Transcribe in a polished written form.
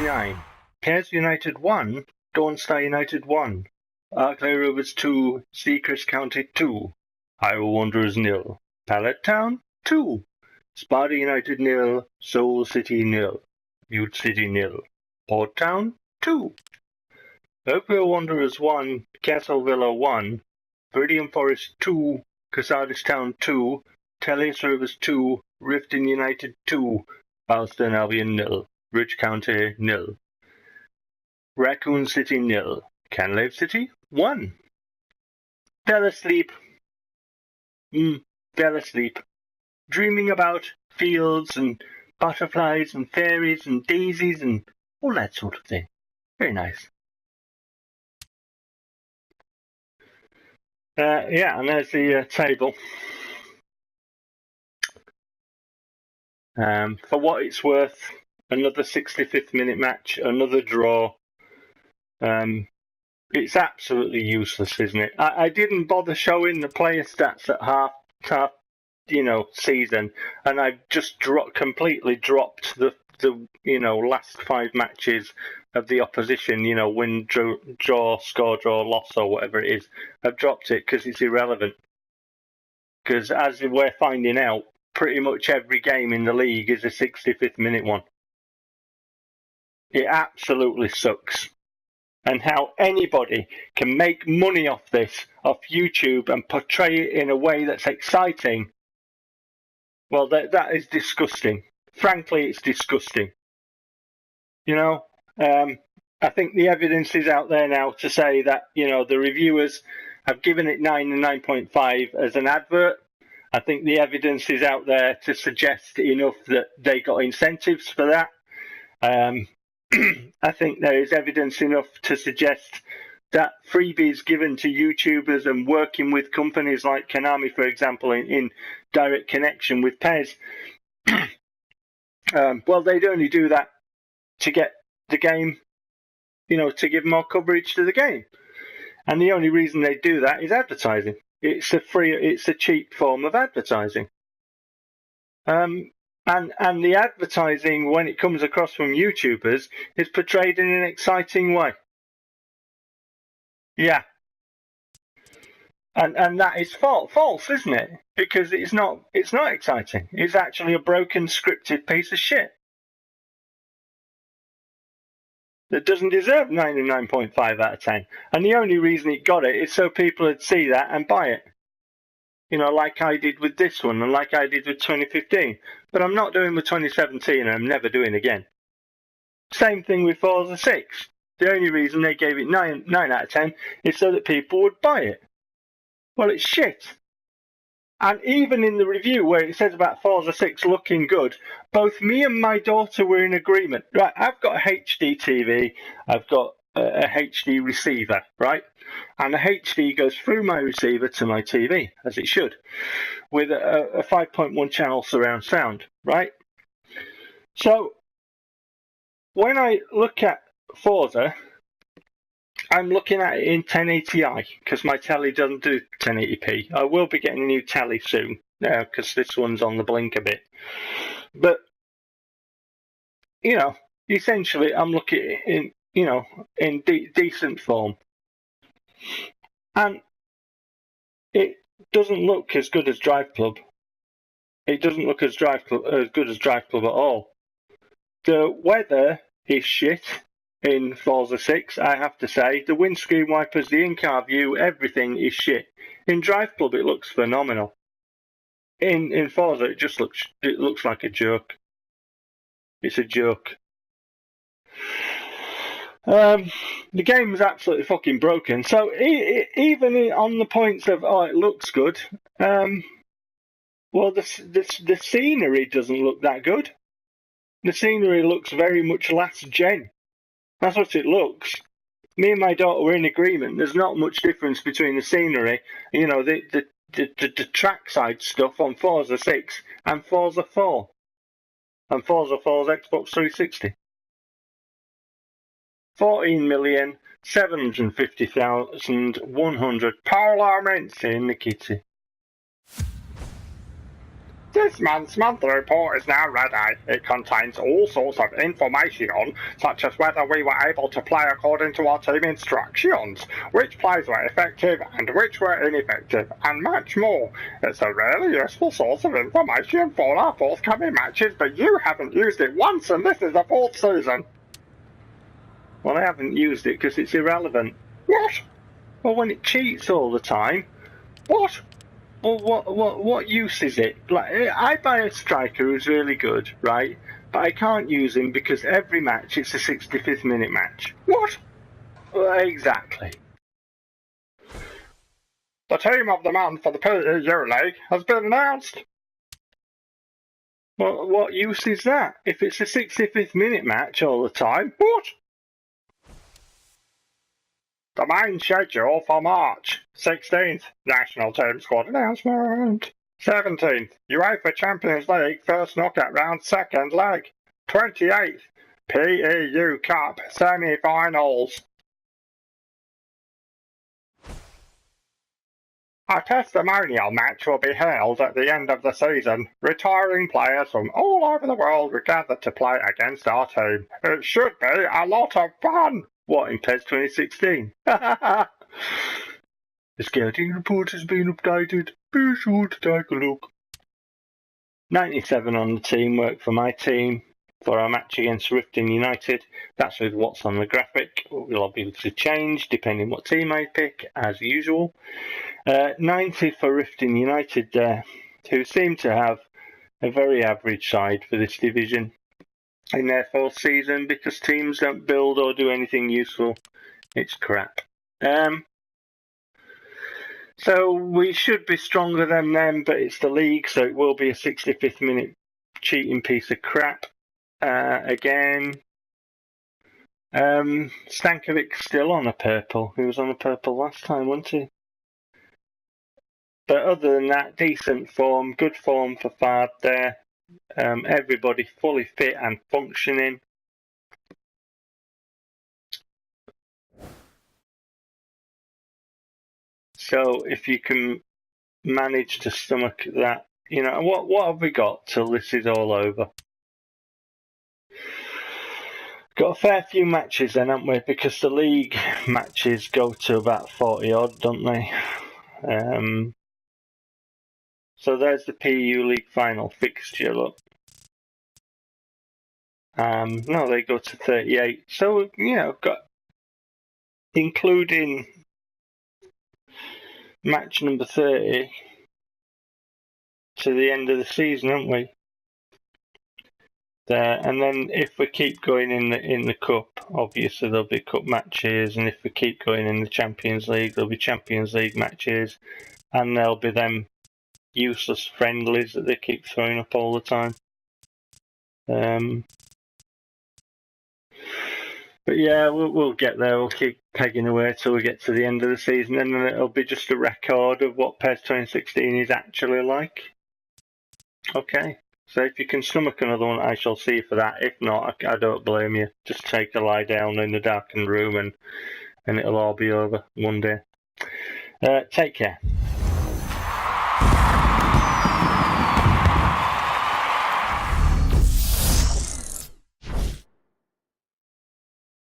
39. PES United 1, Dawn Star United 1, Arclay Rovers 2, Seacrest County 2, Iowa Wanderers 0, Pallet Town 2, Sparta United 0, Seoul City 0, Butte City 0, Port Town 2, Oakville Wanderers 1, Castle Villa 1, Viridian Forest 2, Casares Town 2, Tellius Rovers 2, Riften United 2, Alston Albion 0, Rich County 0, Raccoon City 0, Canlave City 1. Fell asleep. Fell asleep. Dreaming about fields and butterflies and fairies and daisies and all that sort of thing. Very nice. Yeah, and there's the table. For what it's worth, another 65th minute match, another draw. It's absolutely useless, isn't it? I didn't bother showing the player stats at half season, and I've just completely dropped the last 5 matches of the opposition, win, draw, score, draw, loss, or whatever it is. I've dropped it because it's irrelevant. Because as we're finding out, pretty much every game in the league is a 65th minute one. It absolutely sucks. And how anybody can make money off this, off YouTube, and portray it in a way that's exciting, well, that is disgusting. Frankly, it's disgusting. I think the evidence is out there now to say that, the reviewers have given it 9 and 9.5 as an advert. I think the evidence is out there to suggest enough that they got incentives for that. I think there is evidence enough to suggest that freebies given to YouTubers and working with companies like Konami, for example, in direct connection with PES, well, they'd only do that to get the game, to give more coverage to the game. And the only reason they do that is advertising. It's a cheap form of advertising. And the advertising, when it comes across from YouTubers, is portrayed in an exciting way. Yeah. And that is false, isn't it? Because it's not exciting. It's actually a broken, scripted piece of shit that doesn't deserve 9 and 9.5 out of 10. And the only reason it got it is so people would see that and buy it. Like I did with this one and like I did with 2015. But I'm not doing with 2017 and I'm never doing again. Same thing with Forza 6. The only reason they gave it 9 out of 10 is so that people would buy it. Well, it's shit. And even in the review where it says about Forza 6 looking good, both me and my daughter were in agreement. Right, I've got a HD TV, I've got a HD receiver, right? And the HD goes through my receiver to my TV, as it should, with a 5.1 channel surround sound, right? So, when I look at Forza, I'm looking at it in 1080i, because my telly doesn't do 1080p. I will be getting a new telly soon, because this one's on the blink a bit. But, essentially I'm looking in, in decent form. And it doesn't look as good as Drive Club. It doesn't look as good as Drive Club at all. The weather is shit in Forza 6, I have to say. The windscreen wipers, the in-car view, everything is shit. In Drive Club, it looks phenomenal. In Forza, it looks like a joke. It's a joke. The game is absolutely fucking broken. So even on the points of it looks good, well the scenery doesn't look that good. The scenery looks very much last gen. That's what it looks. Me and my daughter were in agreement. There's not much difference between the scenery, the trackside stuff on Forza 6 and Forza 4. And Forza 4's Xbox 360. 14,750,100 parliaments in the kitty. This month's monthly report is now ready. It contains all sorts of information, such as whether we were able to play according to our team instructions, which plays were effective and which were ineffective, and much more. It's a really useful source of information for our forthcoming matches, but you haven't used it once, and this is the 4th season. Well, I haven't used it because it's irrelevant. What? Well, when it cheats all the time. What? Well, what use is it? Like, I buy a striker who's really good, right? But I can't use him because every match it's a 65th minute match. What? Well, exactly. The team of the month for the PES League has been announced. Well, what use is that? If it's a 65th minute match all the time, what? The main schedule for March. 16th, National Team Squad announcement. 17th, UEFA Champions League first knockout round second leg. 28th, PEU Cup semi-finals. A testimonial match will be held at the end of the season. Retiring players from all over the world will gather to play against our team. It should be a lot of fun. What, in PES 2016? The scouting report has been updated. Be sure to take a look. 97 on the teamwork for my team for our match against Riften United. That's with what's on the graphic. We'll obviously change depending what team I pick, as usual. 90 for Riften United there, who seem to have a very average side for this division in their 4th season because teams don't build or do anything useful. It's crap. So we should be stronger than them, but it's the league, so it will be a 65th minute cheating piece of crap. Again, Stankovic's still on a purple. He was on a purple last time, wasn't he? But other than that, decent form, good form for Fard there. Everybody fully fit and functioning. So if you can manage to stomach that, you know, what have we got till this is all over? Got a fair few matches then, haven't we? Because the league matches go to about 40 odd, don't they? So there's the PEU League final fixture, look. No, they go to 38. So, you know, got including match number 30 to the end of the season, haven't we? There, and then if we keep going in the cup, obviously there'll be cup matches, and if we keep going in the Champions League, there'll be Champions League matches, and there'll be them useless friendlies that they keep throwing up all the time. But yeah, we'll get there. We'll keep pegging away till we get to the end of the season, and then it'll be just a record of what PES 2016 is actually like. Okay, so if you can stomach another one, I shall see you for that. If not, I don't blame you. Just take a lie down in the darkened room, and it'll all be over one day. Take care.